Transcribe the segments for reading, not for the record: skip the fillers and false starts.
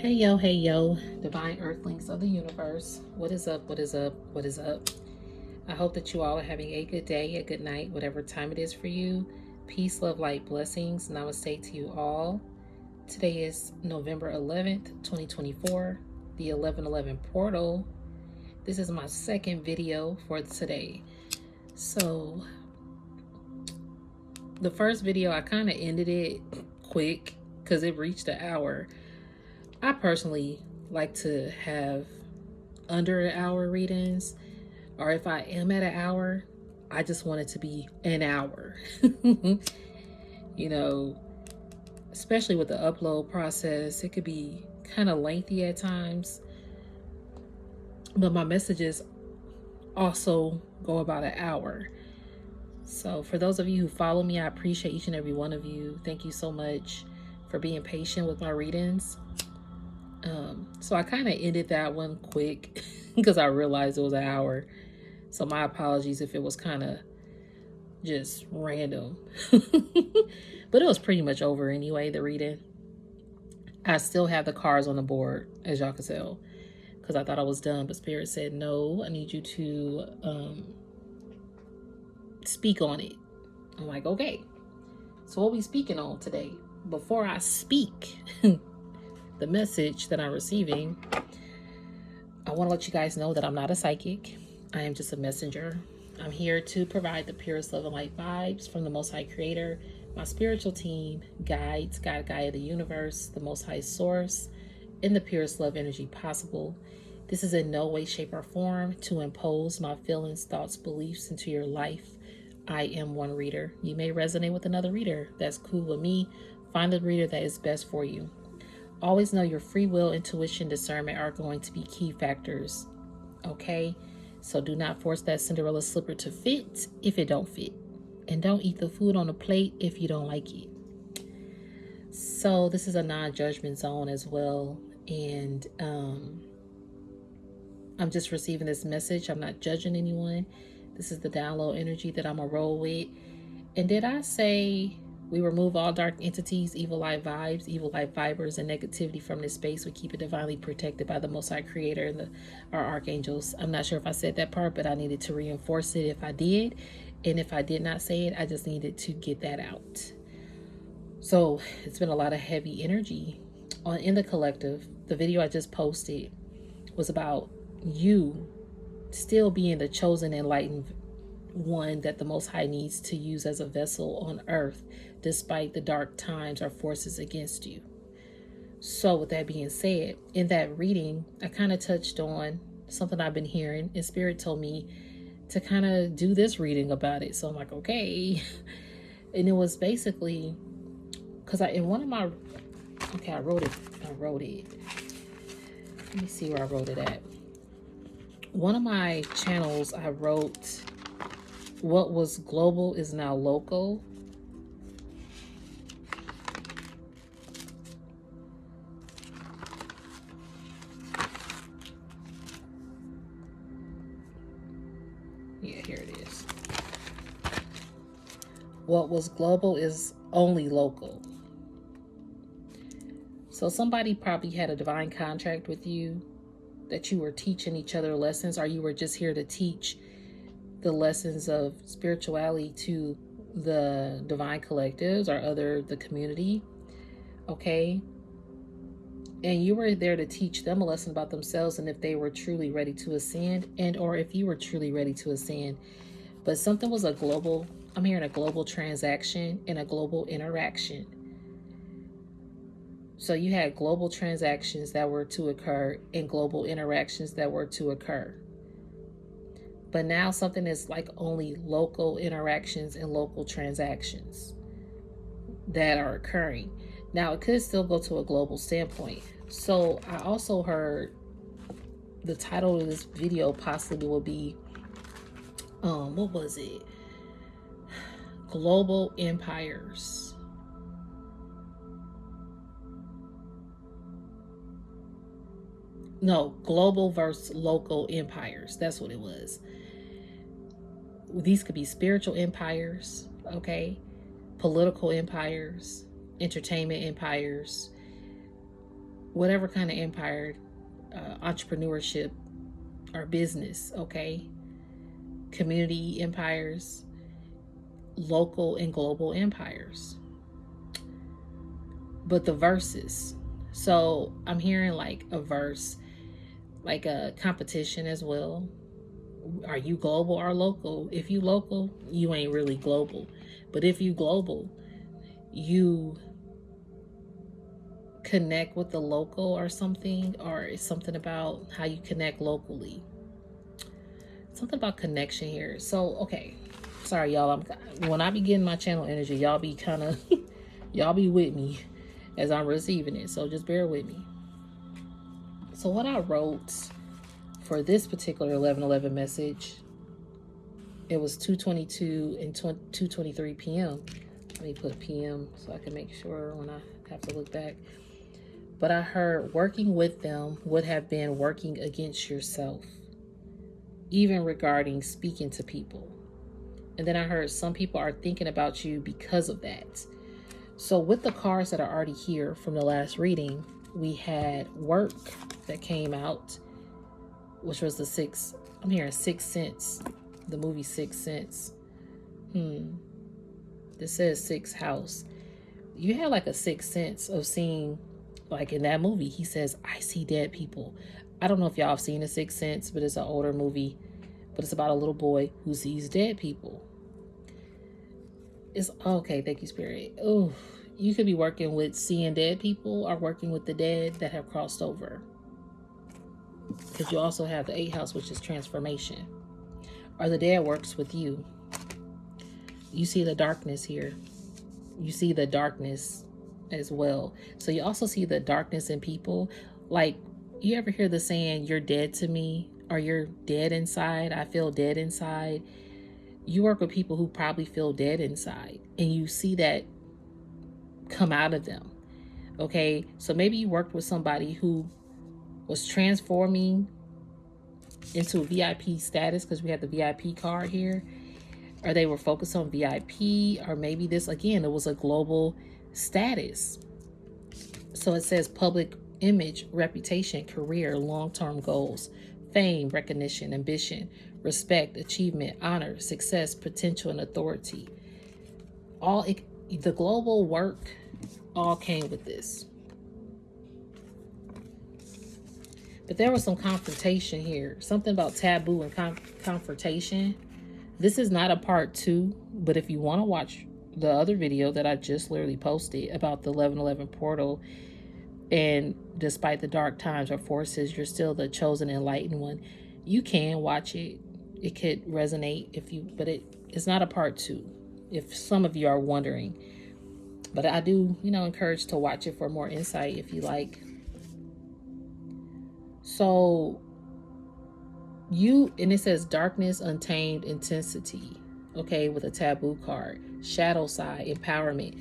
Hey yo, divine earthlings of the universe. What is up? What is up? What is up? I hope that you all are having a good day, a good night, whatever time it is for you. Peace, love, light, blessings. Namaste to you all. Today is November 11th, 2024, the 1111 portal. This is my second video for today. So, the first video, I kind of ended it quick because it reached an hour. I personally like to have under an hour readings, or if I am at an hour, I just want it to be an hour. You know, especially with the upload process, it could be kind of lengthy at times. But my messages also go about an hour. So for those of you who follow me, I appreciate each and every one of you. Thank you so much for being patient with my readings. So I kind of ended that one quick because I realized it was an hour. So my apologies if it was kind of just random. But it was pretty much over anyway, the reading. I still have the cards on the board, as y'all can tell, because I thought I was done. But Spirit said, no, I need you to speak on it. I'm like, okay. So what we speaking on today? Before I speak the message that I'm receiving, I want to let you guys know that I'm not a psychic. I am just a messenger. I'm here to provide the purest love and light vibes from the Most High Creator, my spiritual team, guides, God, Gaia, the universe, the Most High Source, in the purest love energy possible. This is in no way, shape, or form to impose my feelings, thoughts, beliefs into your life. I am one reader. You may resonate with another reader. That's cool with me. Find the reader that is best for you. Always know your free will, intuition, discernment are going to be key factors. Okay? So do not force that Cinderella slipper to fit if it don't fit. And don't eat the food on the plate if you don't like it. So this is a non-judgment zone as well. And I'm just receiving this message. I'm not judging anyone. This is the download energy that I'm going to roll with. And did I say we remove all dark entities, evil light vibes, evil light fibers, and negativity from this space? We keep it divinely protected by the Most High Creator and our archangels. I'm not sure if I said that part, but I needed to reinforce it if I did. And if I did not say it, I just needed to get that out. So it's been a lot of heavy energy in the collective. The video I just posted was about you still being the chosen enlightened one that the Most High needs to use as a vessel on earth, despite the dark times or forces against you. So with that being said, in that reading, I kind of touched on something I've been hearing, and Spirit told me to kind of do this reading about it. So I'm like, okay. And it was basically because I wrote it. Let me see where I wrote it at. One of my channels, I wrote, what was global is now local. Yeah, here it is. What was global is only local. So somebody probably had a divine contract with you that you were teaching each other lessons, or you were just here to teach the lessons of spirituality to the divine collectives or the community. Okay. And you were there to teach them a lesson about themselves and if they were truly ready to ascend, and or if you were truly ready to ascend. But something was I'm hearing a global transaction and a global interaction. So you had global transactions that were to occur and global interactions that were to occur. But now something is like only local interactions and local transactions that are occurring. Now it could still go to a global standpoint. So I also heard the title of this video possibly will be, what was it? Global empires. No, global versus local empires. That's what it was. These could be spiritual empires, okay? Political empires, entertainment empires, whatever kind of empire, entrepreneurship or business, okay? Community empires, local and global empires. But the verses. So I'm hearing like a verse, like a competition as well. Are you global or local? If you local, you ain't really global. But if you global, you connect with the local or something, or it's something about how you connect locally. Something about connection here. So, okay. Sorry, y'all. When I be getting my channel energy, y'all be kind of, y'all be with me as I'm receiving it. So just bear with me. So what I wrote for this particular 11:11 message, it was 2:22 and 2:23 p.m. Let me put p.m. so I can make sure when I have to look back. But I heard working with them would have been working against yourself, even regarding speaking to people. And then I heard some people are thinking about you because of that. So with the cards that are already here from the last reading, we had work that came out, which was the six. I'm hearing 6 Sense, the movie 6 Sense. This says 6th house. You had like a 6th sense of seeing, like in that movie, he says, I see dead people. I don't know if y'all have seen the 6th Sense, but it's an older movie. But it's about a little boy who sees dead people. It's okay, thank you, Spirit. Oh, you could be working with seeing dead people or working with the dead that have crossed over. Because you also have the 8th house, which is transformation. Or the dead works with you. You see the darkness here. You see the darkness as well. So you also see the darkness in people. Like, you ever hear the saying, you're dead to me, or you're dead inside? I feel dead inside. You work with people who probably feel dead inside, and you see that come out of them. Okay, so maybe you worked with somebody who was transforming into a VIP status, because we have the VIP card here, or they were focused on VIP, or maybe this, again, it was a global status. So it says public image, reputation, career, long-term goals, fame, recognition, ambition, respect, achievement, honor, success, potential, and authority. The global work all came with this. But there was some confrontation here. Something about taboo and confrontation. This is not a part 2, but if you want to watch the other video that I just literally posted about the 11:11 portal, and despite the dark times or forces, you're still the chosen enlightened one, you can watch it. It could resonate but it's not a part 2, if some of you are wondering. But I do, encourage to watch it for more insight if you like. So and it says darkness, untamed, intensity, okay, with a taboo card. Shadow side, empowerment,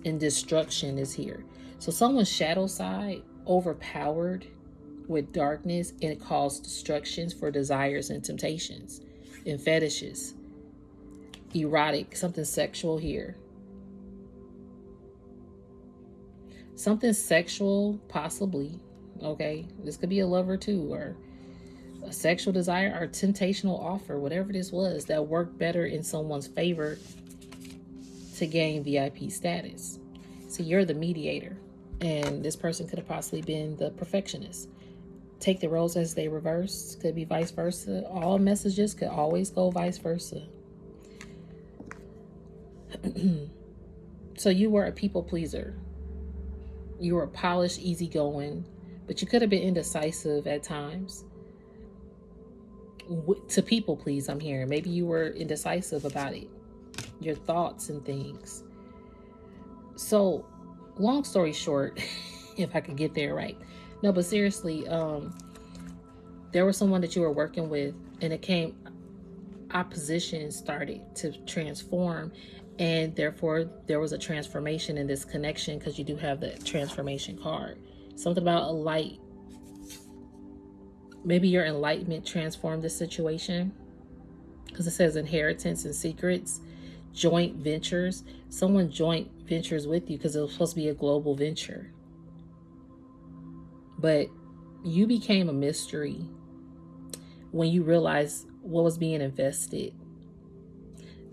and destruction is here. So someone's shadow side overpowered with darkness, and it caused destructions for desires and temptations and fetishes. Erotic, something sexual here. Something sexual, possibly, okay? This could be a lover too, or a sexual desire or temptational offer, whatever this was, that worked better in someone's favor to gain VIP status. So you're the mediator, and this person could have possibly been the perfectionist. Take the roles as they reverse. Could be vice versa. All messages could always go vice versa. So you were a people pleaser. You were polished, easygoing, but you could have been indecisive at times. To people please, I'm hearing. Maybe you were indecisive about it, your thoughts and things. So, long story short, if I could get there right. No, but seriously, there was someone that you were working with, and opposition started to transform, and therefore there was a transformation in this connection, because you do have the transformation card. Something about a light. Maybe your enlightenment transformed this situation, because it says inheritance and secrets, joint ventures. Someone joint ventures with you, because it was supposed to be a global venture. But you became a mystery when you realized what was being invested.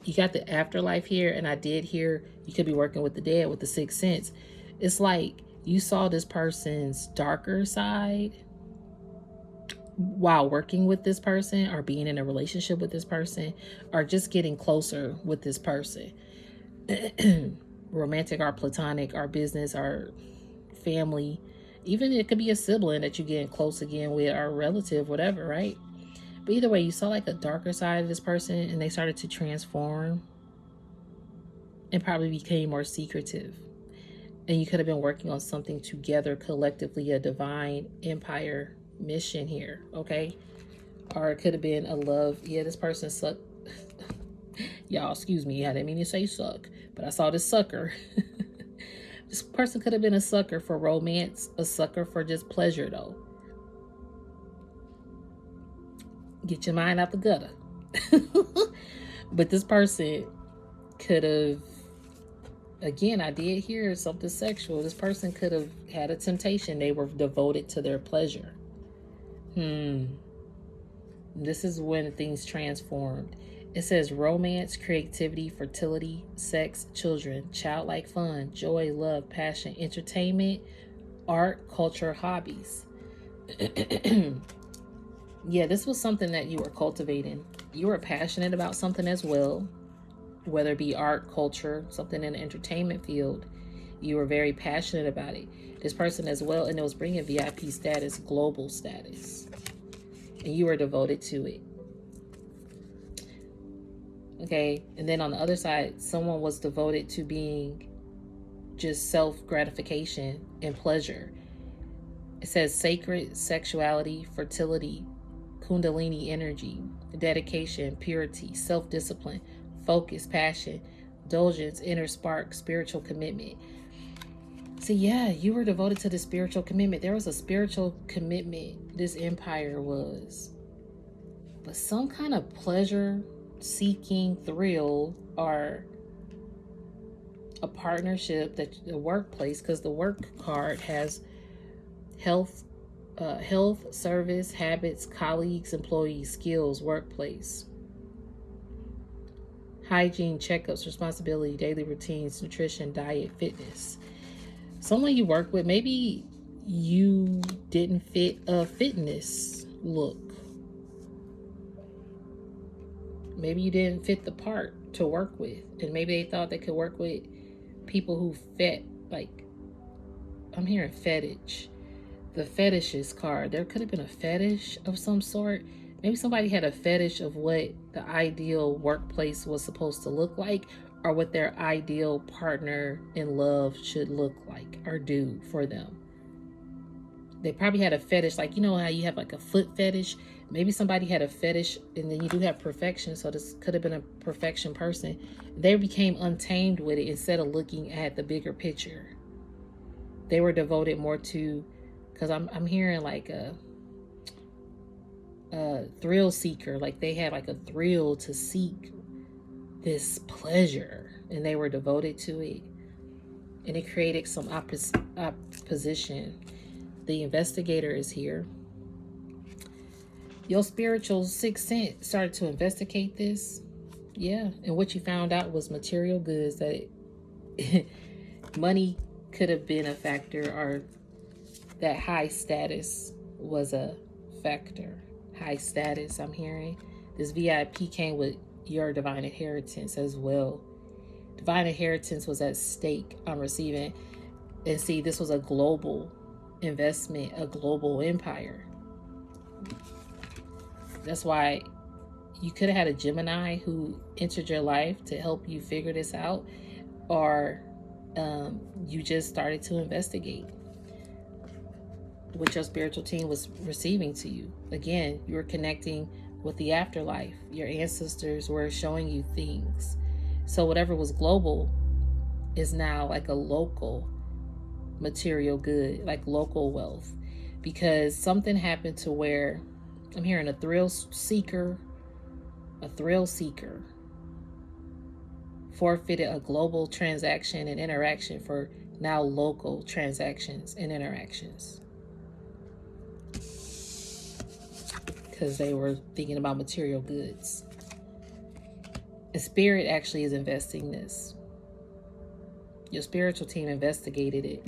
You got the afterlife here, and I did hear you could be working with the dead with the sixth sense. It's like you saw this person's darker side while working with this person, or being in a relationship with this person, or just getting closer with this person. Romantic or platonic, or business, or family. Even it could be a sibling that you're getting close again with, or a relative, whatever, right? But either way, you saw like a darker side of this person, and they started to transform and probably became more secretive. And you could have been working on something together collectively, a divine empire mission here, okay? Or it could have been a love. Yeah, this person sucked. Y'all, excuse me. I didn't mean to say suck, but I saw this sucker. This person could have been a sucker for romance, a sucker for just pleasure, though. Get your mind out the gutter. But this person could have, again, I did hear something sexual. This person could have had a temptation. They were devoted to their pleasure. This is when things transformed. It says romance, creativity, fertility, sex, children, childlike fun, joy, love, passion, entertainment, art, culture, hobbies. Yeah, this was something that you were cultivating. You were passionate about something as well, whether it be art, culture, something in the entertainment field. You were very passionate about it. This person as well, and it was bringing VIP status, global status. And you were devoted to it. Okay, and then on the other side, someone was devoted to being just self-gratification and pleasure. It says sacred sexuality, fertility, kundalini energy, dedication, purity, self-discipline, focus, passion, indulgence, inner spark, spiritual commitment. So yeah, you were devoted to the spiritual commitment. There was a spiritual commitment this empire was. But some kind of pleasure seeking thrill, or a partnership, that the workplace, because the work card has health, service, habits, colleagues, employees, skills, workplace, hygiene, checkups, responsibility, daily routines, nutrition, diet, fitness. Someone you work with, maybe you didn't fit a fitness look. Maybe you didn't fit the part to work with, and maybe they thought they could work with people who fit, like, I'm hearing fetish. The fetishes card. There could have been a fetish of some sort. Maybe somebody had a fetish of what the ideal workplace was supposed to look like, or what their ideal partner in love should look like or do for them. They probably had a fetish, like, you know how you have like a foot fetish? Maybe somebody had a fetish, and then you do have perfection, so this could have been a perfection person. They became untamed with it instead of looking at the bigger picture. They were devoted more to, because I'm hearing like a thrill seeker, like they had like a thrill to seek this pleasure, and they were devoted to it, and it created some opposition. The investigator is here. Your spiritual sixth sense started to investigate this. Yeah, and what you found out was material goods, that money could have been a factor, or that high status was a factor. High status, I'm hearing. This VIP came with your divine inheritance as well. Divine inheritance was at stake. I'm receiving. And see, this was a global investment, a global empire. That's why you could have had a Gemini who entered your life to help you figure this out, or you just started to investigate what your spiritual team was receiving to you. Again, you were connecting with the afterlife. Your ancestors were showing you things. So whatever was global is now like a local material good, like local wealth, because something happened to where I'm hearing a thrill seeker forfeited a global transaction and interaction for now local transactions and interactions. because they were thinking about material goods. And spirit actually is investing this. Your spiritual team investigated it.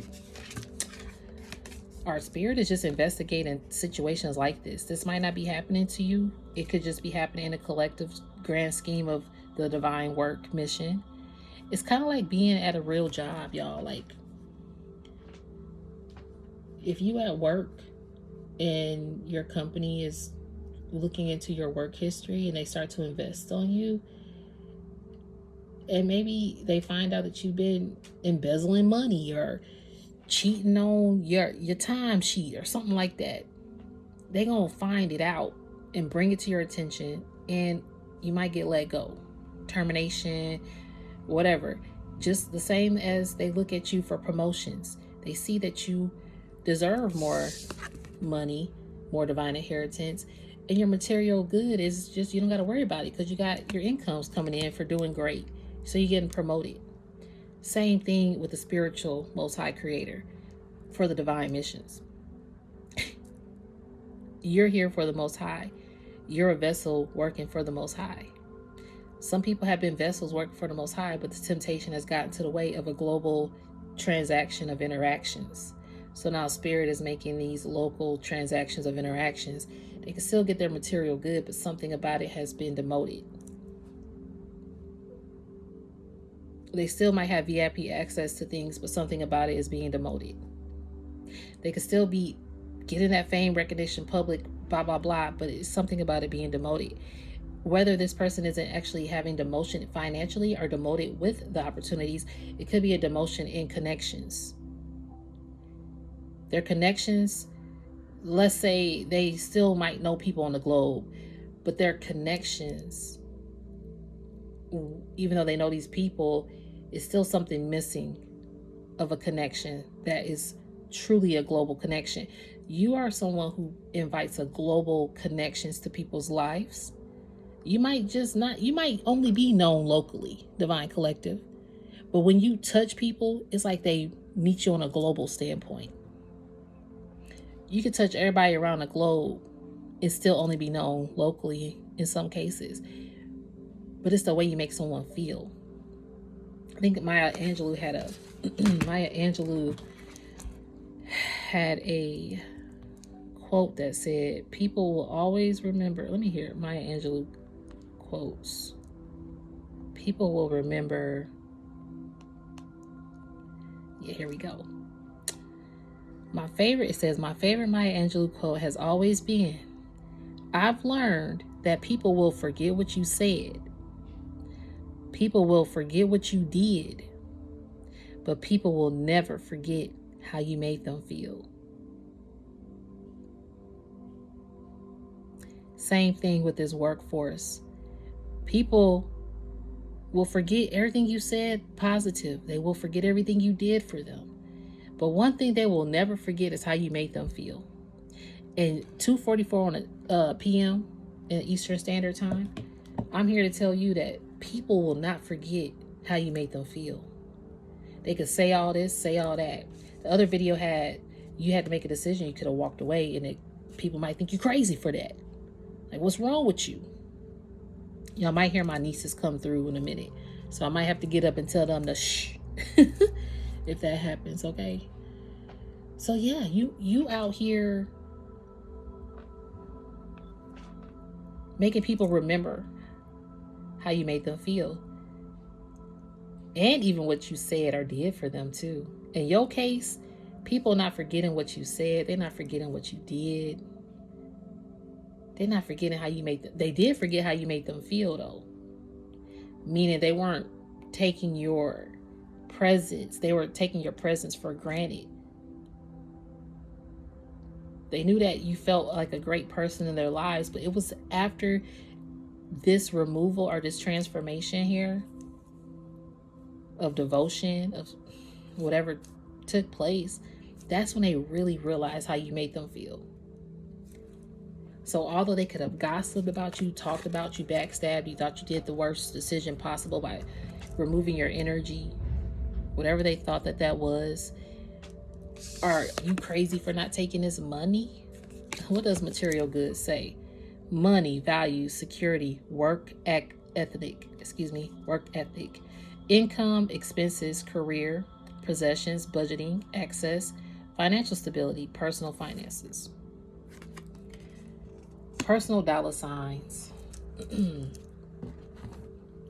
Our spirit is just investigating situations like this. This might not be happening to you. It could just be happening in a collective grand scheme of the divine work mission. It's kind of like being at a real job, y'all. Like, if you at work and your company is looking into your work history and they start to invest on you, and maybe they find out that you've been embezzling money or cheating on your time sheet or something like that, they gonna find it out and bring it to your attention, and you might get let go, termination, whatever. Just the same as they look at you for promotions. They see that you deserve more money, more divine inheritance, and your material good is just, you don't got to worry about it because you got your incomes coming in for doing great. So you're getting promoted. Same thing with the spiritual Most High Creator for the divine missions. You're here for the Most High. You're a vessel working for the Most High. Some people have been vessels working for the Most High, but the temptation has gotten to the way of a global transaction of interactions. So now Spirit is making these local transactions of interactions. They can still get their material good, but something about it has been demoted. They still might have VIP access to things, but something about it is being demoted. They could still be getting that fame, recognition, public, blah, blah, blah, but it's something about it being demoted. Whether this person isn't actually having demotion financially or demoted with the opportunities, it could be a demotion in connections. Their connections, let's say they still might know people on the globe, but their connections, even though they know these people, is still something missing of a connection that is truly a global connection. You are someone who invites a global connections to people's lives. You might only be known locally, Divine Collective. But when you touch people, it's like they meet you on a global standpoint. You can touch everybody around the globe and still only be known locally in some cases. But it's the way you make someone feel. I think Maya Angelou had a quote that said, people will always remember. Let me hear Maya Angelou quotes. People will remember. Yeah, here we go. It says, my favorite Maya Angelou quote has always been, I've learned that people will forget what you said. People will forget what you did. But people will never forget how you made them feel. Same thing with this workforce. People will forget everything you said positive. They will forget everything you did for them. But one thing they will never forget is how you made them feel. And 2:44 on the p.m. in Eastern Standard Time, I'm here to tell you that people will not forget how you made them feel. They could say all this, say all that. The other video you had to make a decision. You could have walked away, and people might think you crazy for that. Like, what's wrong with you? Y'all might hear my nieces come through in a minute. So I might have to get up and tell them to shh. If that happens, okay? So yeah, you out here making people remember how you made them feel. And even what you said or did for them too. In your case, people not forgetting what you said. They're not forgetting what you did. They're not forgetting how you made them. They did forget how you made them feel though. Meaning they weren't taking your presence. They were taking your presence for granted. They knew that you felt like a great person in their lives, but it was after this removal or this transformation here of devotion, of whatever took place, that's when they really realized how you made them feel. So although they could have gossiped about you, talked about you, backstabbed you, thought you did the worst decision possible by removing your energy, whatever they thought that was, are you crazy for not taking this money? What does material goods say? money, values, security, work ethic, income, expenses, career, possessions, budgeting, access, financial stability, personal finances. Personal dollar signs.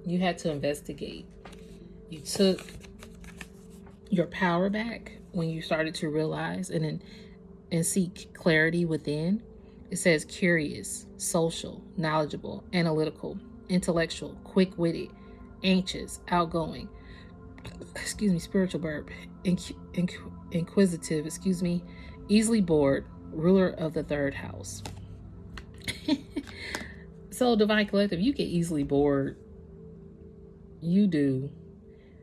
You had to investigate. You took your power back when you started to realize and seek clarity within. It says curious, social, knowledgeable, analytical, intellectual, quick-witted, anxious, outgoing, spiritual burp, inquisitive, easily bored, ruler of the third house. So, Divine Collective, you get easily bored. You do.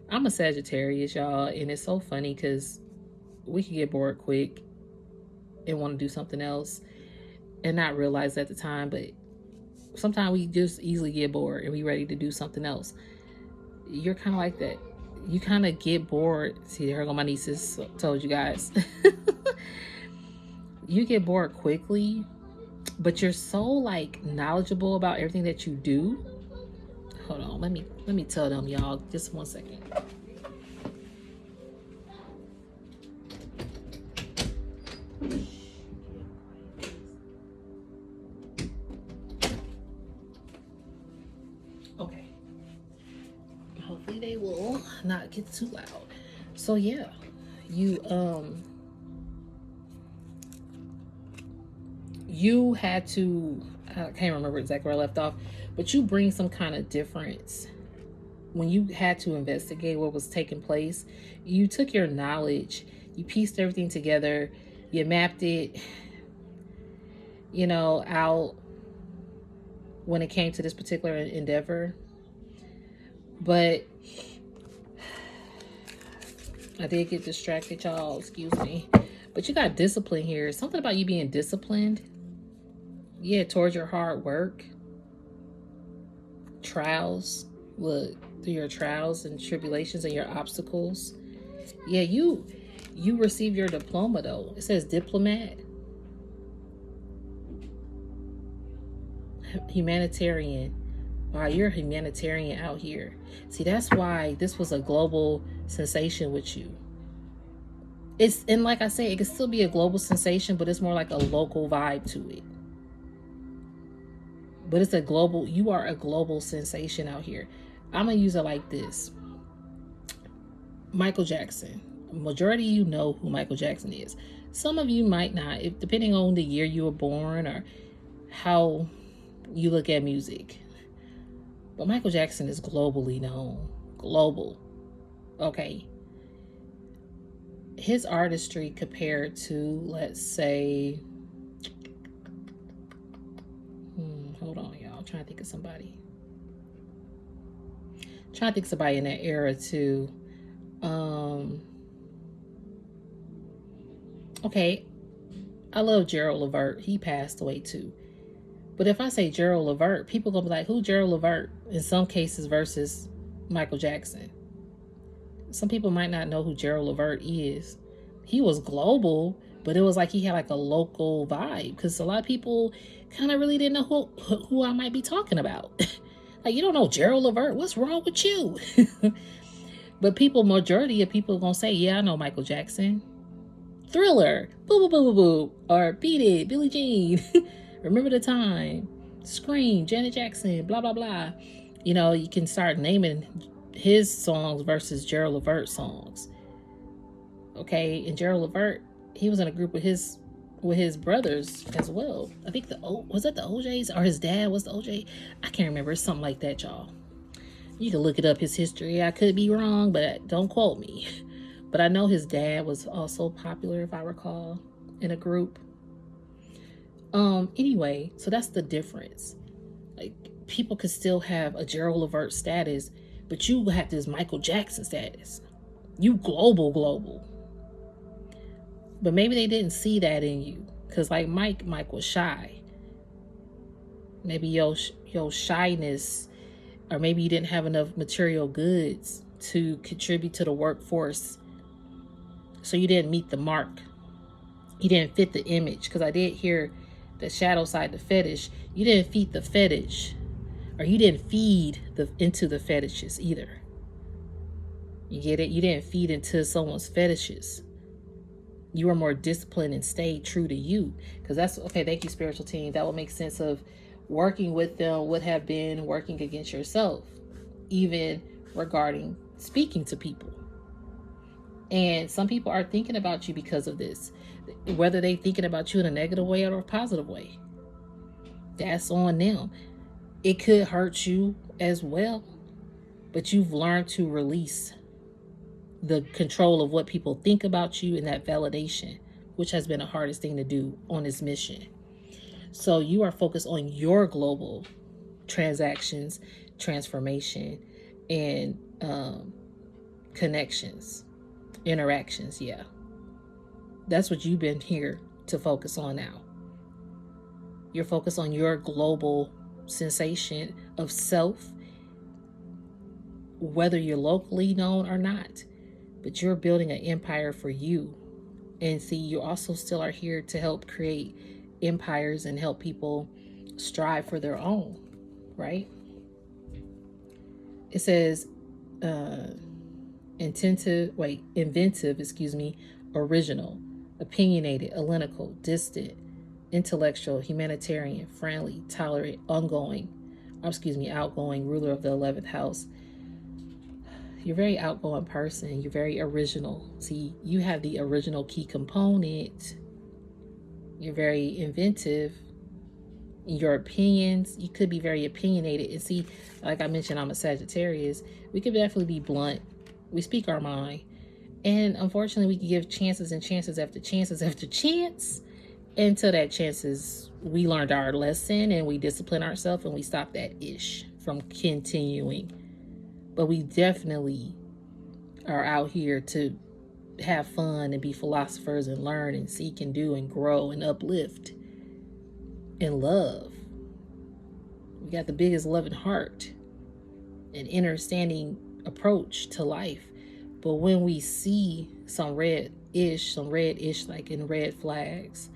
I'm a Sagittarius, y'all, and it's so funny because we can get bored quick and want to do something else and not realize at the time, but sometimes we just easily get bored and we ready to do something else. You're kind of like that. You kind of get bored. See, there go my nieces. Told you guys. You get bored quickly, but you're so like knowledgeable about everything that you do. Hold on, let me tell them, y'all. Just 1 second. Okay. Hopefully they will not get too loud. So yeah, you had to, I can't remember exactly where I left off, but you bring some kind of difference. When you had to investigate what was taking place, you took your knowledge, you pieced everything together, you mapped it, out when it came to this particular endeavor. But I did get distracted, y'all, excuse me. But you got discipline here. Something about you being disciplined. Yeah, towards your hard work. Trials. Look, through your trials and tribulations and your obstacles. Yeah, you received your diploma though. It says diplomat. Humanitarian. Wow, you're a humanitarian out here. See, that's why this was a global sensation with you. And like I say, it could still be a global sensation, but it's more like a local vibe to it. But it's you are a global sensation out here. I'm going to use it like this. Michael Jackson. Majority of you know who Michael Jackson is. Some of you might not, depending on the year you were born or how you look at music. But Michael Jackson is globally known. Global. Okay. His artistry compared to, let's say, hold on, y'all. I'm trying to think of somebody. In that era too. Okay. I love Gerald Levert. He passed away too. But if I say Gerald Levert, people gonna be like, who Gerald Levert? In some cases versus Michael Jackson. Some people might not know who Gerald Levert is. He was global, but it was like he had like a local vibe because a lot of people kind of really didn't know who I might be talking about. Like, you don't know Gerald Levert? What's wrong with you? But majority of people are gonna say, yeah, I know Michael Jackson. Thriller, boo boo boo boo boo, or Beat It, Billie Jean. Remember the Time, Scream, Janet Jackson, blah blah blah. You can start naming his songs versus Gerald Levert songs. Okay, and Gerald Levert, he was in a group with his brothers as well. I think was that the OJs or his dad was the OJ? I can't remember. It's something like that, y'all. You can look it up, his history. I could be wrong, but don't quote me. But I know his dad was also popular, if I recall, in a group. Anyway, so that's the difference. Like, people could still have a Gerald Levert status, but you have this Michael Jackson status. You global. But maybe they didn't see that in you. Because like Mike was shy. Maybe your shyness, or maybe you didn't have enough material goods to contribute to the workforce. So you didn't meet the mark. You didn't fit the image. Because I did hear the shadow side, the fetish, you didn't feed the fetish, or you didn't feed into the fetishes either. You get it? You didn't feed into someone's fetishes. You were more disciplined and stayed true to you. Because that's okay. Thank you, spiritual team. That will make sense of working with them would have been working against yourself, even regarding speaking to people. And some people are thinking about you because of this, whether they thinking about you in a negative way or a positive way. That's on them. It could hurt you as well, but you've learned to release the control of what people think about you and that validation, which has been the hardest thing to do on this mission. So you are focused on your global transactions, transformation, and connections, interactions. Yeah, that's what you've been here to focus on now. You're focused on your global sensation of self, whether you're locally known or not, but you're building an empire for you. And see, you also still are here to help create empires and help people strive for their own, right? It says inventive, original, opinionated, analytical, distant, intellectual, humanitarian, friendly, tolerant, outgoing, ruler of the 11th house. You're a very outgoing person. You're very original. See, you have the original key component. You're very inventive. In your opinions, you could be very opinionated. And see, like I mentioned, I'm a Sagittarius. We could definitely be blunt. We speak our mind. And unfortunately, we can give chances and chances after chances after chance until that chances, we learned our lesson and we discipline ourselves and we stop that ish from continuing. But we definitely are out here to have fun and be philosophers and learn and seek and do and grow and uplift and love. We got the biggest loving heart and understanding approach to life. But when we see some red-ish like in red flags,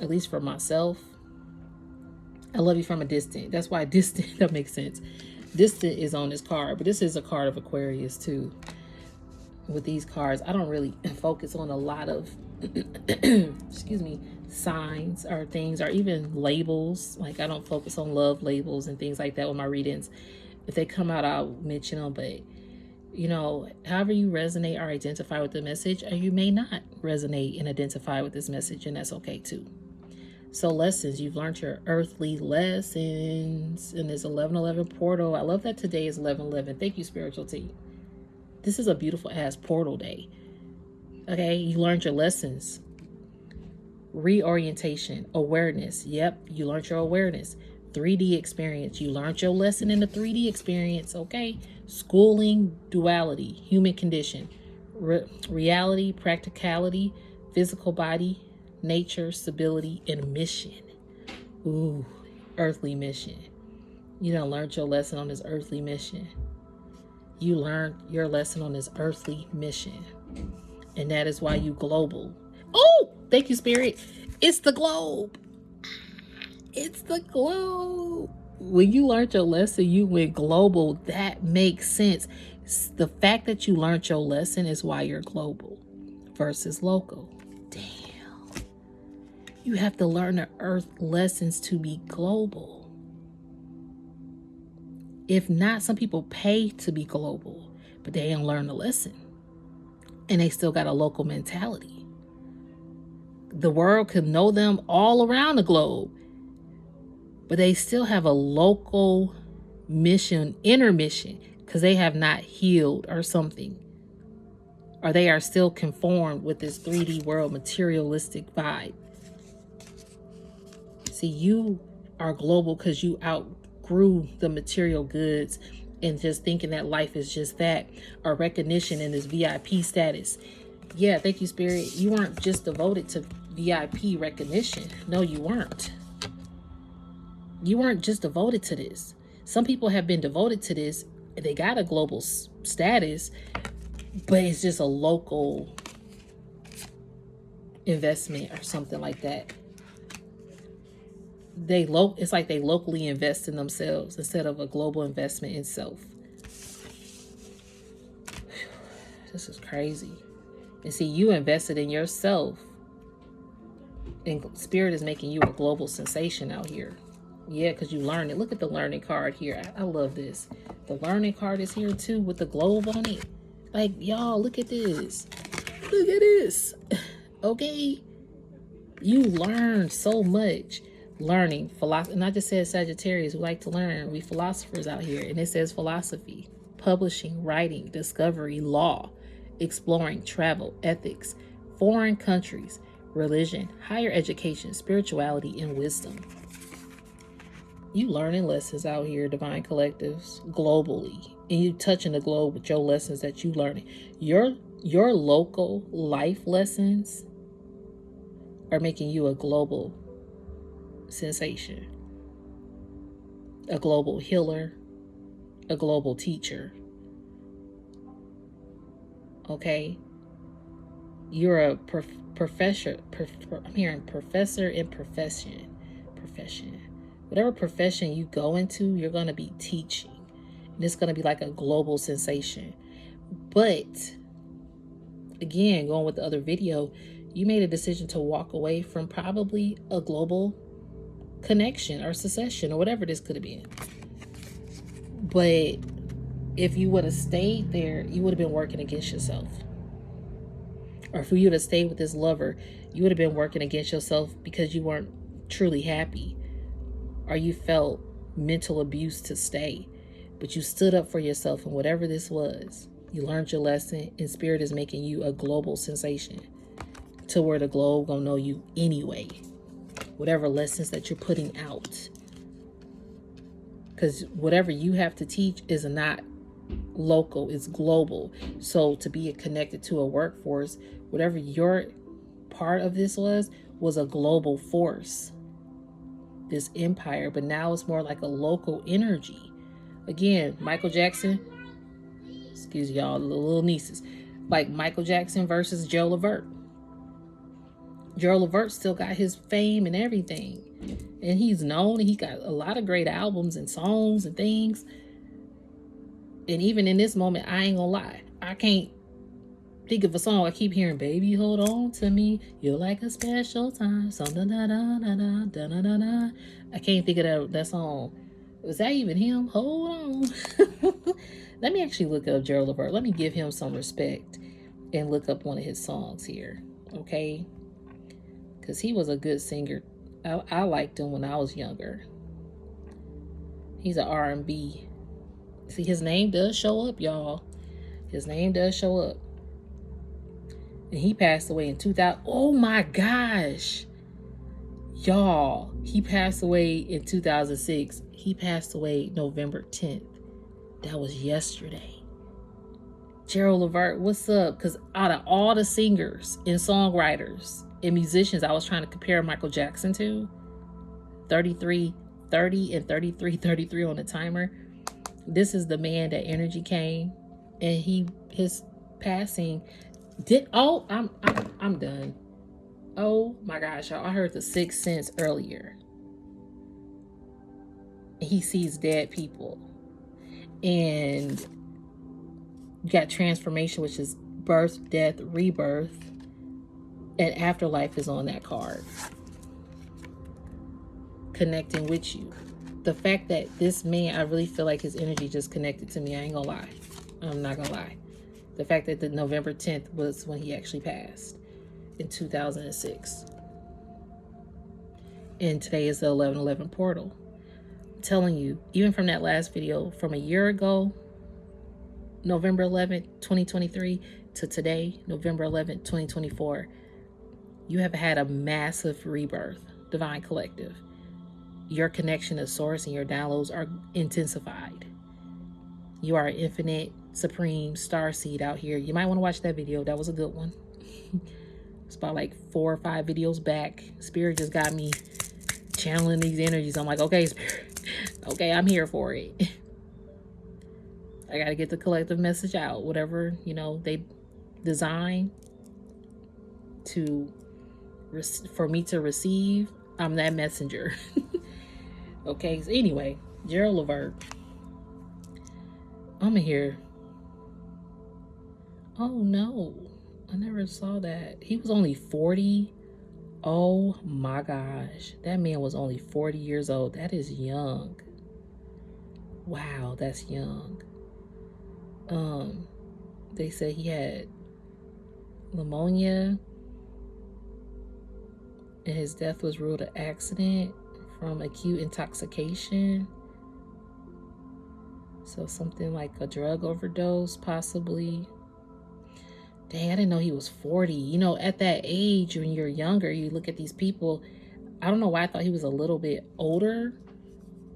at least for myself, I love you from a distance. That's why distant, that makes sense. Distant is on this card, but this is a card of Aquarius too. With these cards, I don't really focus on a lot of signs or things, or even labels. Like, I don't focus on love labels and things like that with my readings. If they come out, I'll mention them. But however you resonate or identify with the message, or you may not resonate and identify with this message, and that's okay too. So lessons, you've learned your earthly lessons in this 1111 portal. I love that today is 1111. Thank you, spiritual team. This is a beautiful ass portal day. Okay, you learned your lessons. Reorientation, awareness. Yep, you learned your awareness. 3D experience. You learned your lesson in the 3D experience. Okay, schooling, duality, human condition, reality, practicality, physical body, nature, stability, and mission. Ooh, earthly mission. You done learned your lesson on this earthly mission. You learned your lesson on this earthly mission. And that is why you global. Oh, thank you, Spirit. It's the globe. It's the globe. When you learned your lesson, you went global. That makes sense. The fact that you learned your lesson is why you're global versus local. Damn. You have to learn the earth lessons to be global. If not, some people pay to be global, but they don't learn the lesson. And they still got a local mentality. The world can know them all around the globe, but they still have a local mission, inner mission, because they have not healed or something. Or they are still conformed with this 3D world materialistic vibe. See, you are global because you outgrew the material goods and just thinking that life is just that, or recognition in this VIP status. Yeah, thank you, Spirit. You weren't just devoted to VIP recognition. No, you weren't. You weren't just devoted to this. Some people have been devoted to this. They got a global status, but it's just a local investment or something like that. It's like they locally invest in themselves instead of a global investment in self. This is crazy. And see, you invested in yourself, and spirit is making you a global sensation out here. Yeah, because you learned it. Look at the learning card here. I love this. The learning card is here too with the globe on it. Like, y'all, look at this. Look at this. Okay. You learned so much. Learning, philosophy. And I just said Sagittarius, we like to learn. We philosophers out here. And it says philosophy, publishing, writing, discovery, law, exploring, travel, ethics, foreign countries, religion, higher education, spirituality, and wisdom. You learning lessons out here, Divine Collectives, globally. And you touching the globe with your lessons that you learning. Your local life lessons are making you a global sensation, a global healer, a global teacher. Okay? You're a professor. I'm hearing professor in profession. Whatever profession you go into, you're going to be teaching. And it's going to be like a global sensation. But, again, going with the other video, you made a decision to walk away from probably a global connection or succession or whatever this could have been. But if you would have stayed there, you would have been working against yourself. Or if you would have stayed with this lover, you would have been working against yourself because you weren't truly happy, or you felt mental abuse to stay. But you stood up for yourself, and whatever this was, you learned your lesson, and spirit is making you a global sensation to where the globe gonna know you anyway. Whatever lessons that you're putting out. Because whatever you have to teach is not local, it's global. So to be connected to a workforce, whatever your part of this was a global force. This empire, but now it's more like a local energy. Again, Michael Jackson, excuse y'all, the little nieces, like Michael Jackson versus Joe Levert. Joe Levert still got his fame and everything, and he's known, and he got a lot of great albums and songs and things. And even in this moment, I ain't gonna lie, I can't think of a song. I keep hearing, "Baby, hold on to me, you're like a special time, something da da da da da da da da." I can't think of that song. Was that even him? Hold on. Let me actually look up Gerald Levert. Let me give him some respect and look up one of his songs here, okay? Because he was a good singer. I liked him when I was younger. He's an R&B. See, his name does show up, y'all. His name does show up. And he passed away in 2000. Oh my gosh. Y'all, he passed away in 2006. He passed away November 10th. That was yesterday. Gerald Levert, what's up? Because out of all the singers and songwriters and musicians I was trying to compare Michael Jackson to, 33, 30 and 33, 33 on the timer, this is the man that energy came, and his passing did. Oh, I'm done. Oh my gosh, y'all, I heard the sixth sense earlier. He sees dead people, and you got transformation, which is birth, death, rebirth, and afterlife is on that card. Connecting with you. The fact that this man, I really feel like his energy just connected to me. I ain't gonna lie. I'm not gonna lie. The fact that the November 10th was when he actually passed in 2006. And today is the 11/11 portal. I'm telling you, even from that last video, from a year ago, November 11th, 2023, to today, November 11th, 2024, you have had a massive rebirth, Divine Collective. Your connection to Source and your downloads are intensified. You are an infinite, supreme star seed out here. You might want to watch that video. That was a good one. It's about like 4 or 5 videos back. Spirit just got me channeling these energies. I'm like, okay, Spirit. Okay, I'm here for it. I got to get the collective message out. Whatever, they design to for me to receive, I'm that messenger. Okay, so anyway, Gerald Levert. I'm in here. Oh no, I never saw that. He was only 40. Oh my gosh, that man was only 40 years old. That is young. Wow, that's young. They said he had pneumonia and his death was ruled an accident from acute intoxication. So something like a drug overdose, possibly. Dang, I didn't know he was 40. You know, at that age, when you're younger, you look at these people. I don't know why I thought he was a little bit older.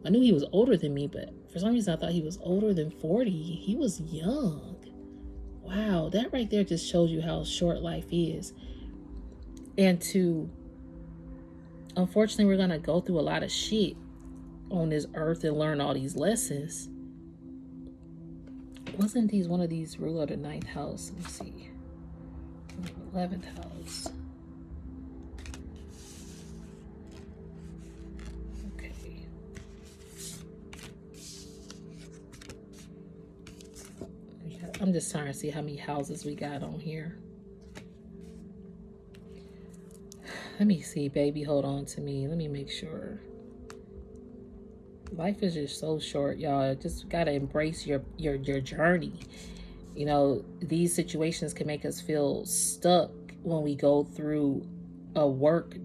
I knew he was older than me, but for some reason I thought he was older than 40. He was young. Wow, that right there just shows you how short life is. And unfortunately, we're going to go through a lot of shit on this earth and learn all these lessons. Wasn't these one of these ruler of the 9th house? Let me see. 11th house. Okay. I'm just trying to see how many houses we got on here. Let me see, baby. Hold on to me. Let me make sure. Life is just so short, y'all. Just gotta embrace your journey. You know, these situations can make us feel stuck when we go through a work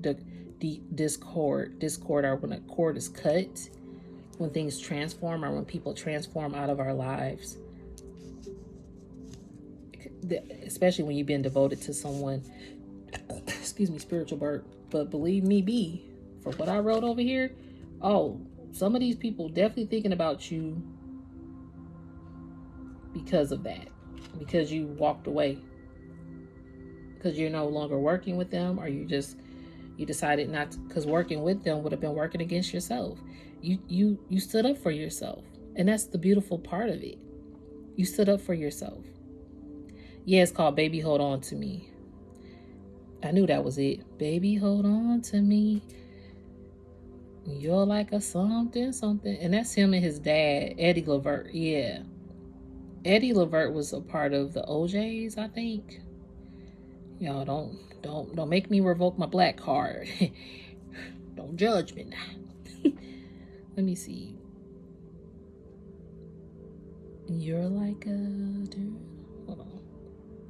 discord, or when a cord is cut, when things transform, or when people transform out of our lives. Especially when you've been devoted to someone. Excuse me, spiritual bird. But believe me, B, for what I wrote over here, some of these people definitely thinking about you because of that. Because you walked away. Because you're no longer working with them, or you decided not to, because working with them would have been working against yourself. You stood up for yourself. And that's the beautiful part of it. You stood up for yourself. Yeah, it's called Baby Hold On To Me. I knew that was it. Baby, hold on to me. You're like a something. And that's him and his dad, Eddie Levert. Yeah. Eddie Levert was a part of the OJs, I think. Y'all don't make me revoke my black card. Don't judge me now. Let me see. You're like a dude. Hold on.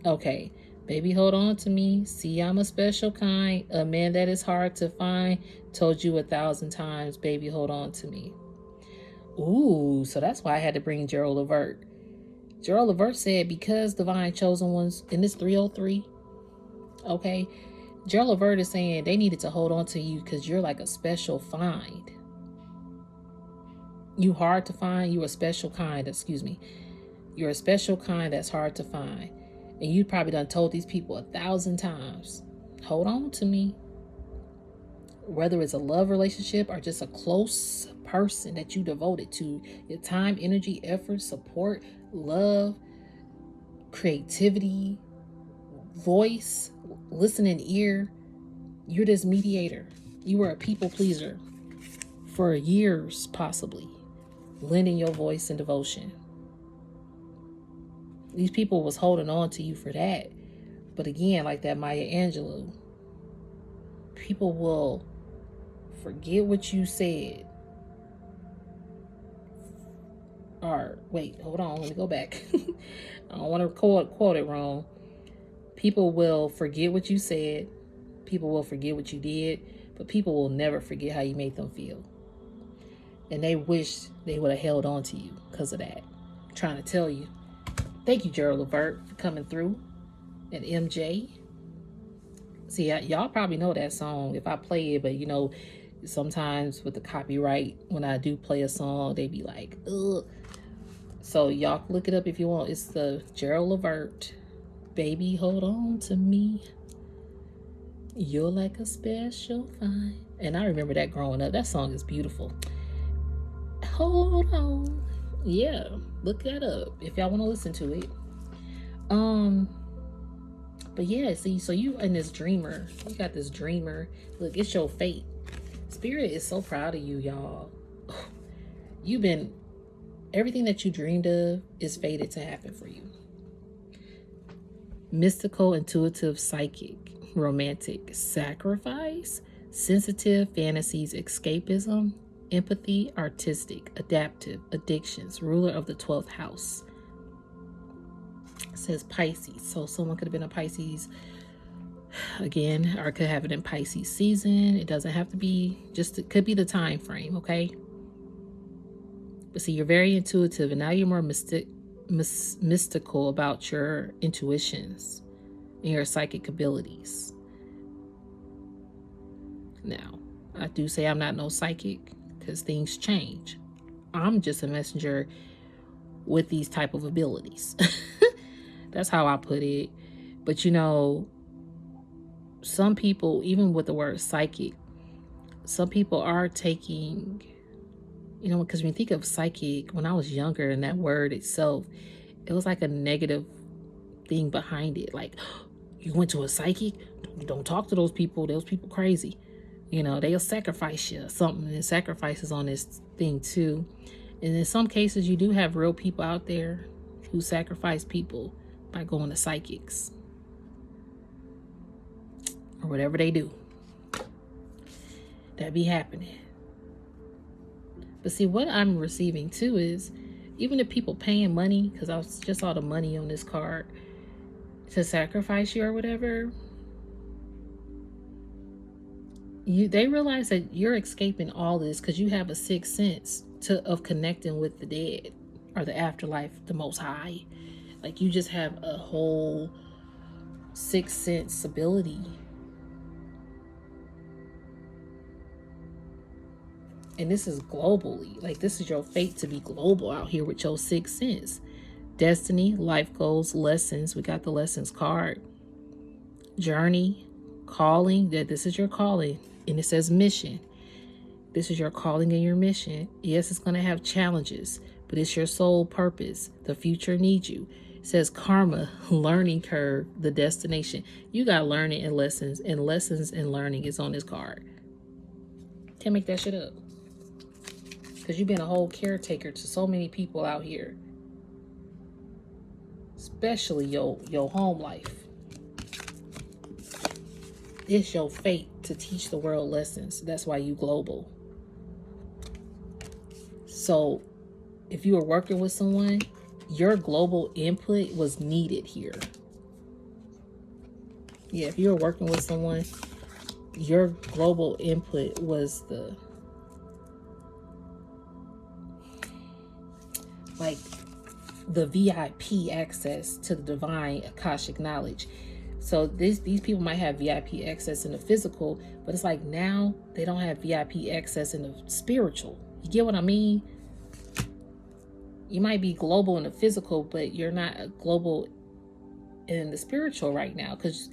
Okay. Baby, hold on to me. See, I'm a special kind. A man that is hard to find. Told you 1,000 times. Baby, hold on to me. Ooh, so that's why I had to bring Gerald Levert. Gerald Levert said, because divine chosen ones, in this 303, okay, Gerald Levert is saying they needed to hold on to you because you're like a special find. You hard to find. You're a special kind. Excuse me. You're a special kind that's hard to find. And you probably done told these people 1,000 times, hold on to me. Whether it's a love relationship or just a close person that you devoted to, your time, energy, effort, support, love, creativity, voice, listening ear. You're this mediator. You were a people pleaser for years, possibly, lending your voice and devotion. These people was holding on to you for that. But again, like that Maya Angelou, people will forget what you said. Or, wait, hold on, let me go back. I don't want to quote it wrong. People will forget what you said. People will forget what you did. But people will never forget how you made them feel. And they wish they would have held on to you because of that. I'm trying to tell you. Thank you, Gerald Levert, for coming through. And MJ. See, y'all probably know that song if I play it, but you know, sometimes with the copyright, when I do play a song, they be like, ugh. So y'all look it up if you want. It's the Gerald Levert, Baby, Hold On To Me. You're like a special find. And I remember that growing up. That song is beautiful. Hold on. Yeah, look that up if y'all want to listen to it. But yeah, see, so you and this dreamer, you got this dreamer. Look, it's your fate. Spirit is so proud of you, y'all. You've been, everything that you dreamed of is fated to happen for you. Mystical, intuitive, psychic, romantic, sacrifice, sensitive, fantasies, escapism, empathy, artistic, adaptive, addictions, ruler of the 12th house. It says Pisces. So someone could have been a Pisces again, or could have it in Pisces season. It doesn't have to be, just it could be the time frame, okay? But see, you're very intuitive, and now you're more mystical about your intuitions and your psychic abilities. Now, I do say I'm not no psychic because things change. I'm just a messenger with these type of abilities. That's how I put it. But you know, some people, even with the word psychic, some people are taking, you know, because when you think of psychic, when I was younger, and that word itself, it was like a negative thing behind it. Like, you went to a psychic? Don't talk to those people. Those people crazy. You know, they'll sacrifice you or something. And sacrifices on this thing too. And in some cases, you do have real people out there who sacrifice people by going to psychics or whatever they do. That be happening. But see, what I'm receiving too is, even if people paying money, because I just saw the money on this card, to sacrifice you or whatever, they realize that you're escaping all this because you have a sixth sense of connecting with the dead or the afterlife, the Most High. Like, you just have a whole sixth sense ability. And this is globally. Like, this is your fate to be global out here with your sixth sense. Destiny, life goals, lessons. We got the lessons card. Journey, calling. That this is your calling. And it says mission. This is your calling and your mission. Yes, it's going to have challenges, but it's your sole purpose. The future needs you. It says karma, learning curve, the destination. You got learning and lessons and learning is on this card. Can't make that shit up. Because you've been a whole caretaker to so many people out here. Especially your home life. It's your fate to teach the world lessons. That's why you global. So if you were working with someone, your global input was needed here. Yeah, if you were working with someone, your global input was the, like, the VIP access to the divine Akashic knowledge. So these people might have VIP access in the physical, but it's like now they don't have VIP access in the spiritual. You get what I mean? You might be global in the physical, but you're not global in the spiritual right now because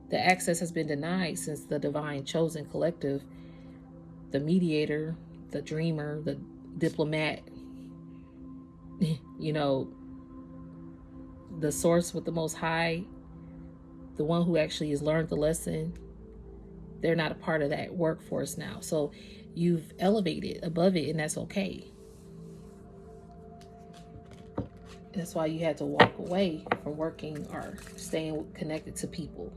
the access has been denied since the divine chosen collective, the mediator, the dreamer, the diplomat, you know, the source with the Most High, the one who actually has learned the lesson, they're not a part of that workforce now. So you've elevated above it, and that's okay. That's why you had to walk away from working or staying connected to people.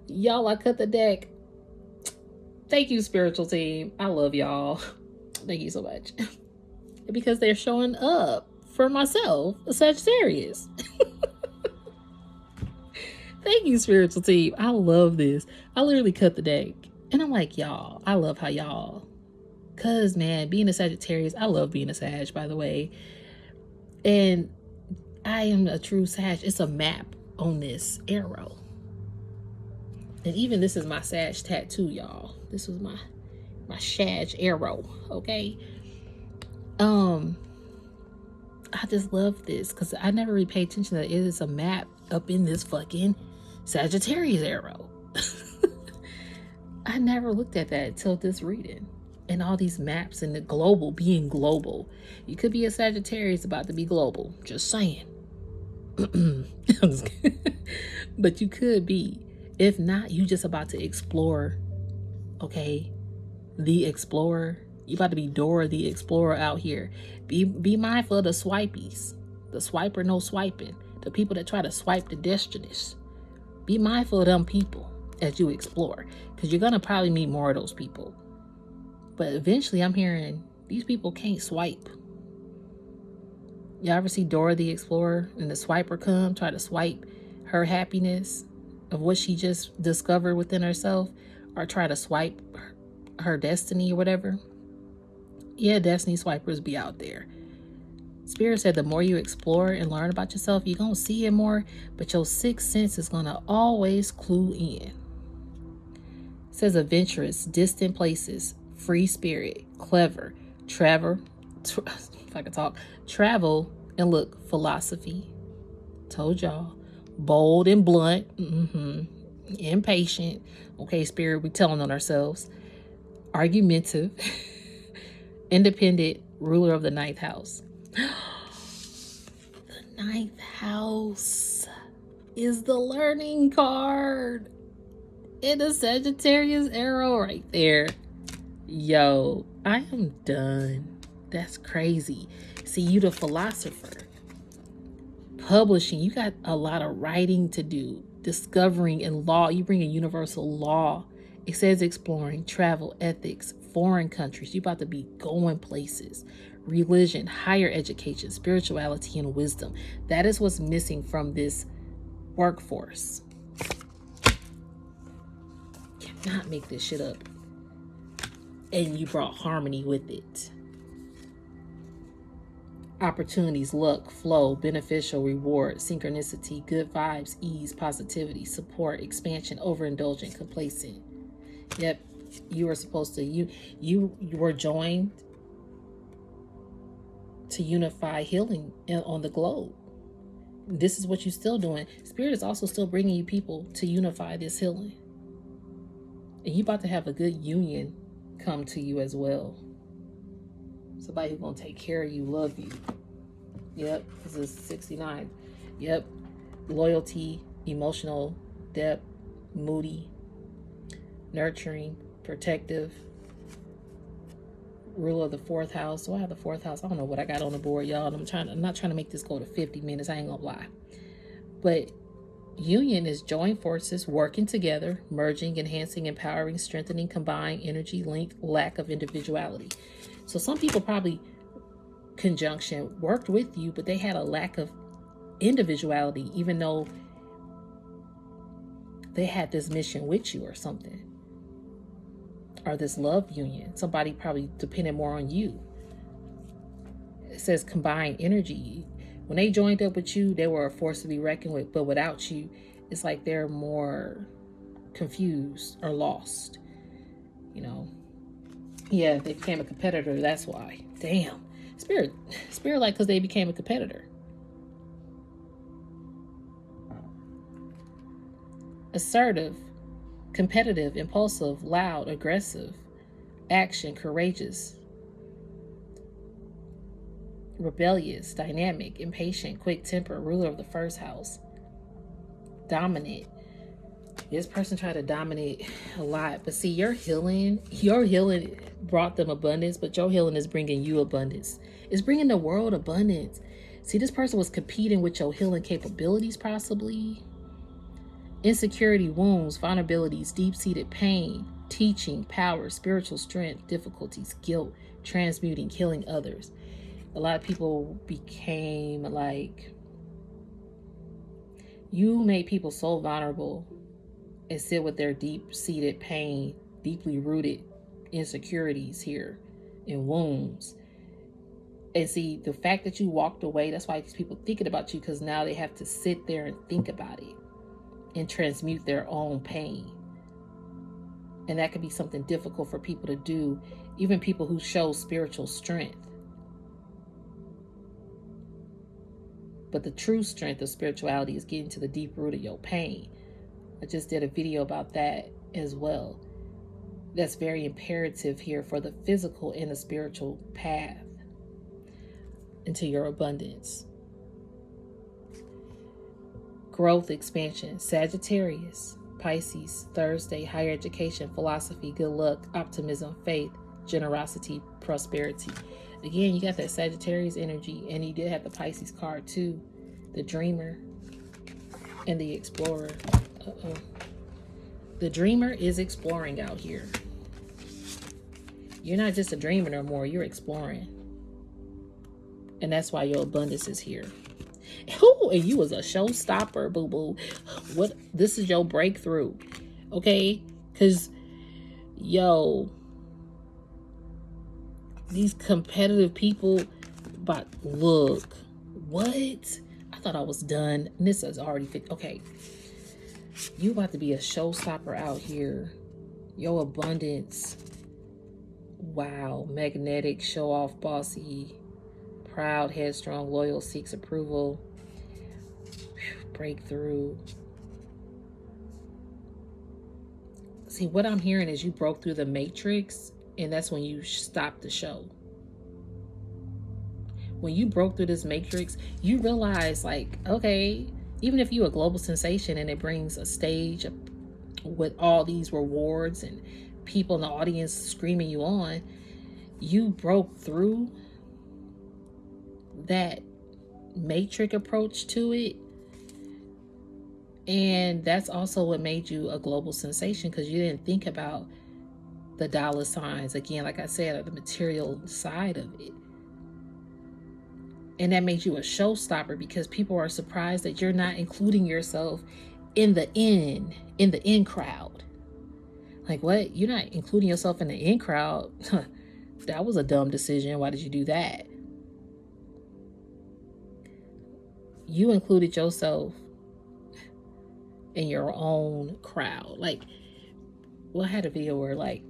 Y'all, I cut the deck. Thank you, spiritual team. I love y'all. Thank you so much. Because they're showing up for myself, a Sagittarius. Thank you, spiritual team. I love this. I literally cut the deck. And I'm like, y'all, I love how y'all. Because, man, being a Sagittarius, I love being a Sag, by the way. And I am a true Sag. It's a map on this arrow. And even this is my Sag tattoo, y'all. This was my Sag arrow, okay? I just love this because I never really paid attention that it is a map up in this fucking Sagittarius arrow. I never looked at that until this reading. And all these maps and the global, being global. You could be a Sagittarius about to be global. Just saying. But you could be. If not, you just about to explore, okay? The explorer. You about to be Dora the Explorer out here. Be mindful of the swipies. The swiper no swiping. The people that try to swipe the destinies. Be mindful of them people as you explore. Because you're going to probably meet more of those people. But eventually I'm hearing these people can't swipe. Y'all ever see Dora the Explorer and the swiper come try to swipe her happiness of what she just discovered within herself, or try to swipe her destiny or whatever? Yeah, destiny swipers be out there. Spirit said the more you explore and learn about yourself, you're going to see it more, but your sixth sense is going to always clue in. It says adventurous, distant places, free spirit, clever, if I could talk, travel, and look, philosophy. Told y'all. Bold and blunt. Impatient. Okay, spirit, we telling on ourselves. Argumentative. Independent, ruler of the ninth house. The ninth house is the learning card. And the Sagittarius arrow right there. Yo, I am done. That's crazy. See, you the philosopher. Publishing, you got a lot of writing to do. Discovering and law, you bring a universal law. It says exploring, travel, ethics, foreign countries. You about to be going places. Religion, higher education, spirituality, and wisdom. That is what's missing from this workforce. Cannot make this shit up. And you brought harmony with it. Opportunities, luck, flow, beneficial, reward, synchronicity, good vibes, ease, positivity, support, expansion, overindulgent, complacent. Yep, you were supposed to, you were joined to unify healing on the globe. This is what you're still doing. Spirit is also still bringing you people to unify this healing. And you about to have a good union come to you as well. Somebody who's going to take care of you, love you. Yep, this is 69. Yep, loyalty, emotional depth, moody, nurturing, protective, ruler of the fourth house. So I have the fourth house. I don't know what I got on the board, y'all. I'm not trying to make this go to 50 minutes. I ain't gonna lie. But union is joint forces working together, merging, enhancing, empowering, strengthening, combined, energy, link, lack of individuality. So some people probably conjunction worked with you, but they had a lack of individuality, even though they had this mission with you or something. Or this love union. Somebody probably depended more on you. It says combined energy. When they joined up with you, they were a force to be reckoned with, but without you, it's like they're more confused or lost. You know? Yeah, they became a competitor, that's why. Damn. Spirit like, because they became a competitor. Assertive, competitive, impulsive, loud, aggressive, action, courageous, rebellious, dynamic, impatient, quick temper, ruler of the first house, dominant. This person tried to dominate a lot, but see, your healing brought them abundance, but your healing is bringing you abundance. It's bringing the world abundance. See, this person was competing with your healing capabilities, possibly. Insecurity, wounds, vulnerabilities, deep-seated pain, teaching, power, spiritual strength, difficulties, guilt, transmuting, healing others. A lot of people became like, you made people so vulnerable and sit with their deep-seated pain, deeply rooted insecurities here and wounds. And see, the fact that you walked away, that's why these people thinking about you, because now they have to sit there and think about it and transmute their own pain. And that could be something difficult for people to do, even people who show spiritual strength. But the true strength of spirituality is getting to the deep root of your pain. I just did a video about that as well. That's very imperative here for the physical and the spiritual path into your abundance. growth, expansion. Sagittarius, Pisces, Thursday, higher education, philosophy, good luck, optimism, faith, generosity, prosperity. Again, you got that Sagittarius energy, and you did have the Pisces card too, the dreamer and the explorer. The dreamer is exploring out here. You're not just a dreamer no more, you're exploring. And that's why your abundance is here. Oh, and you was a showstopper, boo-boo. What? This is your breakthrough, okay? Because, yo, these competitive people, but look, what? I thought I was done. This is already fit. Okay, you about to be a showstopper out here. Your abundance. Wow, magnetic, show off, bossy, proud, headstrong, loyal, seeks approval. Breakthrough. See, what I'm hearing is you broke through the matrix, and that's when you stopped the show. When you broke through this matrix, you realize, like, okay, even if you're a global sensation and it brings a stage with all these rewards and people in the audience screaming you on, you broke through that matrix approach to it. And that's also what made you a global sensation, because you didn't think about the dollar signs, again, like I said, the material side of it. And that made you a showstopper, because people are surprised that you're not including yourself in the in crowd. Like, what? You're not including yourself in the in crowd? That was a dumb decision. Why did you do that? You included yourself in your own crowd. Like, well, I had a video where, like,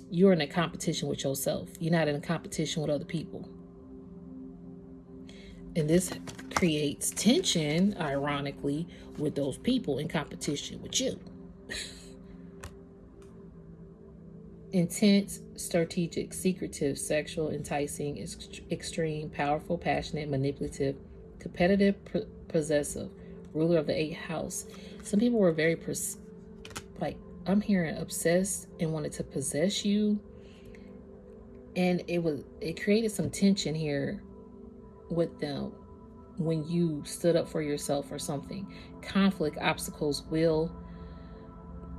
you're in a competition with yourself. You're not in a competition with other people. And this creates tension, ironically, with those people in competition with you. Intense, strategic, secretive, sexual, enticing, extreme, powerful, passionate, manipulative, competitive, possessive, ruler of the 8th house. Some people were very, like, I'm hearing obsessed and wanted to possess you. And it created some tension here with them when you stood up for yourself or something. Conflict, obstacles, will,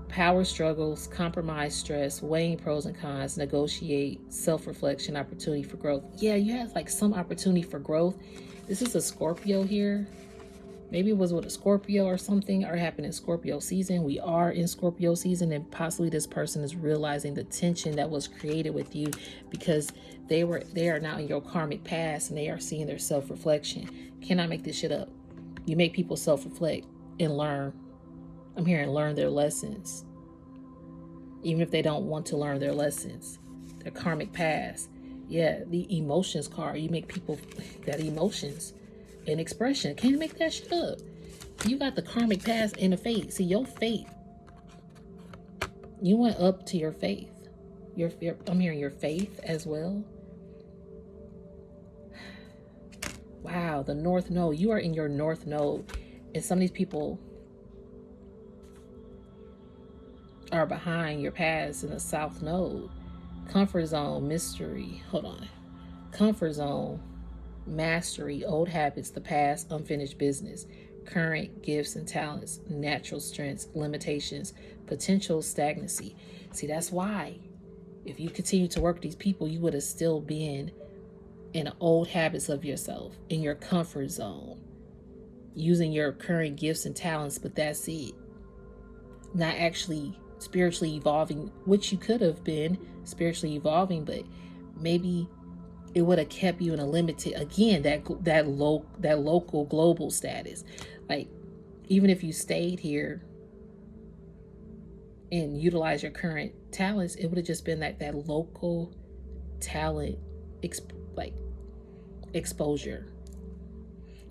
power struggles, compromise, stress, weighing pros and cons, negotiate, self-reflection, opportunity for growth. Yeah, you have like some opportunity for growth. This is a Scorpio here. Maybe it was with a Scorpio or something, or happened in Scorpio season. We are in Scorpio season, and possibly this person is realizing the tension that was created with you, because they are now in your karmic past, and they are seeing their self-reflection. Cannot make this shit up. You make people self-reflect and learn. I'm hearing learn their lessons, even if they don't want to learn their lessons, their karmic past. Yeah, the emotions card. You make people that emotions and expression. Can't you make that shit up? You got the karmic past and the faith. See, your faith. You went up to your faith. I'm hearing your faith as well. Wow, the North Node. You are in your North Node. And some of these people are behind your past in the South Node. Comfort zone, mystery. Hold on. Comfort zone, mastery, old habits, the past, unfinished business, current gifts and talents, natural strengths, limitations, potential stagnancy. See, that's why if you continue to work with these people, you would have still been in the old habits of yourself, in your comfort zone, using your current gifts and talents, but that's it. Not actually spiritually evolving, which you could have been spiritually evolving, but maybe it would have kept you in a limited, again, that local global status. Like, even if you stayed here and utilized your current talents, it would have just been that local talent exposure.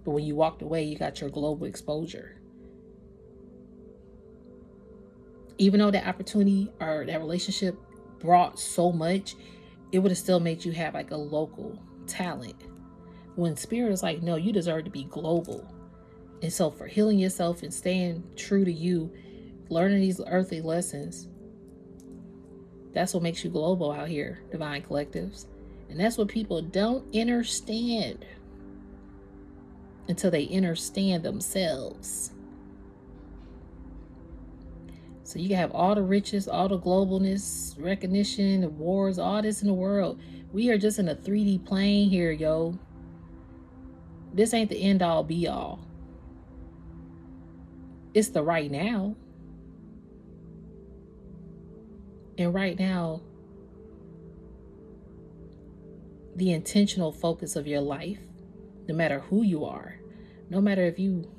But when you walked away, you got your global exposure. Even though that opportunity or that relationship brought so much, it would have still made you have like a local talent. When spirit is like, no, you deserve to be global. And so for healing yourself and staying true to you, learning these earthly lessons, that's what makes you global out here, divine collectives. And that's what people don't understand until they understand themselves. So you can have all the riches, all the globalness, recognition, awards, all this in the world. We are just in a 3D plane here, yo. This ain't the end all be all. It's the right now. And right now, the intentional focus of your life, no matter who you are, no matter if you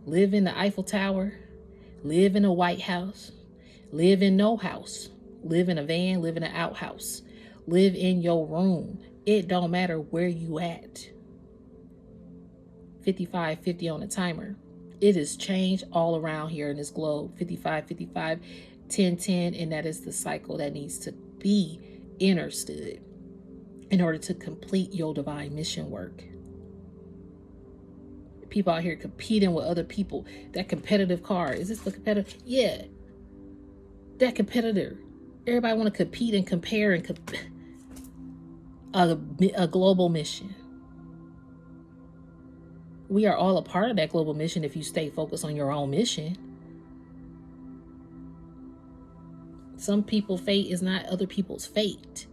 live in the Eiffel Tower, live in a White House, live in no house, live in a van, live in an outhouse, live in your room. It don't matter where you at. 5550 on the timer. It is changed all around here in this globe. 5555, 1010, and that is the cycle that needs to be understood in order to complete your divine mission work. People out here competing with other people. That competitive car. Is this the competitor? Yeah. That competitor. Everybody want to compete and compare and a global mission. We are all a part of that global mission if you stay focused on your own mission. Some people's fate is not other people's fate.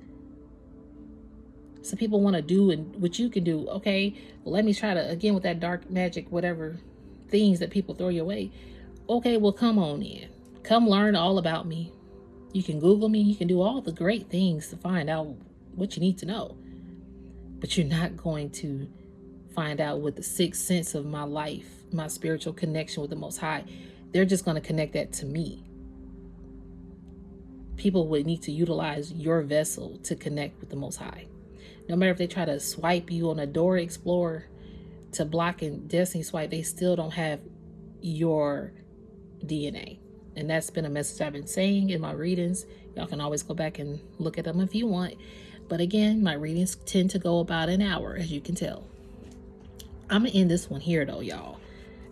Some people want to do and what you can do. Okay, well, let me try to, again, with that dark magic, whatever things that people throw your way. Okay, well, come on in. Come learn all about me. You can Google me. You can do all the great things to find out what you need to know. But you're not going to find out what the sixth sense of my life, my spiritual connection with the Most High. They're just going to connect that to me. People would need to utilize your vessel to connect with the Most High. No matter if they try to swipe you on a Dora Explorer to block and Destiny swipe, they still don't have your DNA. And that's been a message I've been saying in my readings. Y'all can always go back and look at them if you want. But again, my readings tend to go about an hour, as you can tell. I'm going to end this one here, though, y'all.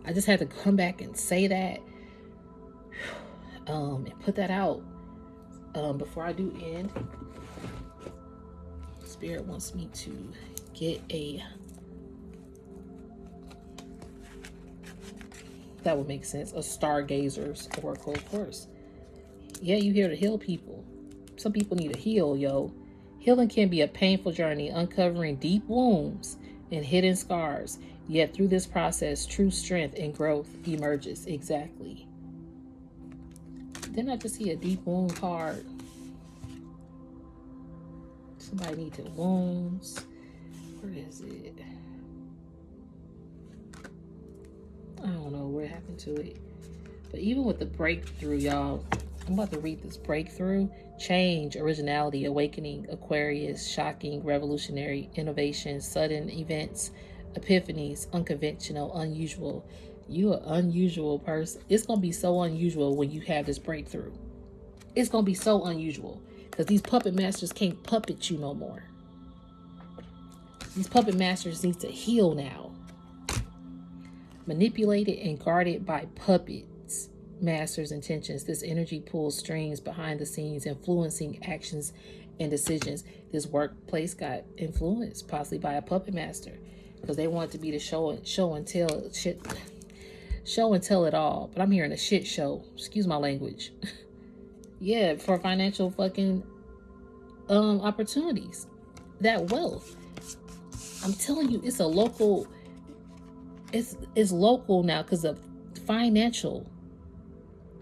I just had to come back and say that and put that out before I do end. Spirit wants me to get that would make sense, a stargazer's oracle, of course. Yeah, you here to heal people. Some people need to heal, yo. Healing can be a painful journey, uncovering deep wounds and hidden scars. Yet through this process, true strength and growth emerges. Exactly. Didn't I just see a deep wound card? Somebody needs their wounds. Where is it? I don't know what happened to it. But even with the breakthrough, y'all, I'm about to read this breakthrough. Change, originality, awakening, Aquarius, shocking, revolutionary, innovation, sudden events, epiphanies, unconventional, unusual. You an unusual person. It's going to be so unusual when you have this breakthrough. It's going to be so unusual because these puppet masters can't puppet you no more. These puppet masters need to heal now. Manipulated and guarded by puppets, masters' intentions. This energy pulls strings behind the scenes, influencing actions and decisions. This workplace got influenced, possibly by a puppet master, because they want it to be the show and tell shit, show and tell it all. But I'm hearing a shit show. Excuse my language. Yeah, for financial fucking opportunities, that wealth. I'm telling you, it's a local. It's local now because of financial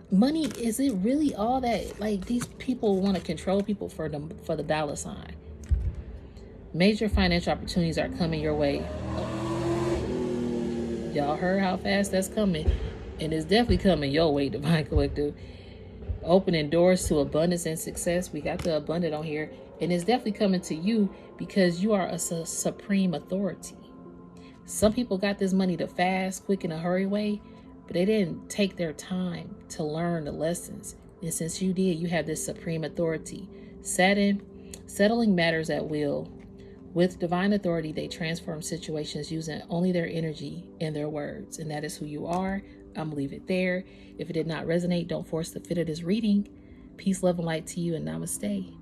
money. Is it really all that? Like, these people want to control people for the dollar sign. Major financial opportunities are coming your way. Y'all heard how fast that's coming, and it's definitely coming your way, Divine Collective. Opening doors to abundance and success. We got the abundant on here, and it's definitely coming to you because you are a supreme authority. Some people got this money the fast, quick, in a hurry way, but they didn't take their time to learn the lessons. And since you did, you have this supreme authority. Settling matters at will. With divine authority, they transform situations using only their energy and their words. And that is who you are. I'm going to leave it there. If it did not resonate, don't force the fit of this reading. Peace, love, and light to you, and namaste.